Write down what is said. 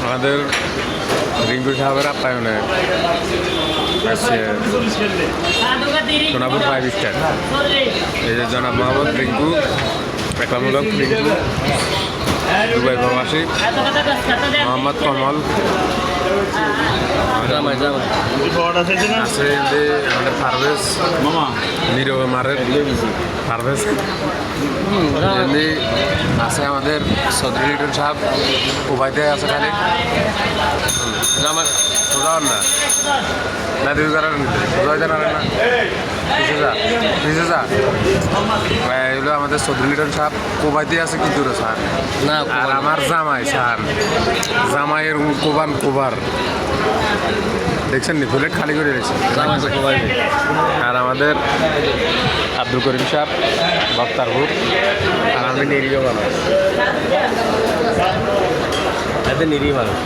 আমাদের রিঙ্কু সাহেবের আপ্যায়নে আসছে সোনাপুর 5 স্টার। এই যে জনাব মোহাম্মদ রিঙ্কু, পেশামূলক রিঙ্কু, দুবাই প্রবাসী মোহাম্মদ কমল আছে, আমাদের পারভেজ নীরবে মারের পারভেজ আছে, আমাদের চৌধুরী লিটন সাহেব উপায়তে আছে খালি আমার সোজা না না দুই করার সোজা হইতে পারে না পিছে যা এগুলো আমাদের চৌধুরী লিটন সাহেব কোবাইতে আছে কি দূরে স্যার না, আর আমার জামাই স্যার জামাইয়ের কোবান কোবার দেখছেন নি প্লেট খালি করে রেখেছে আর আমাদের আব্দুল করিম সাহেব বক্তারপুর আর আমি নিরীহ মানুষ, এতে নিরীহ মানুষ।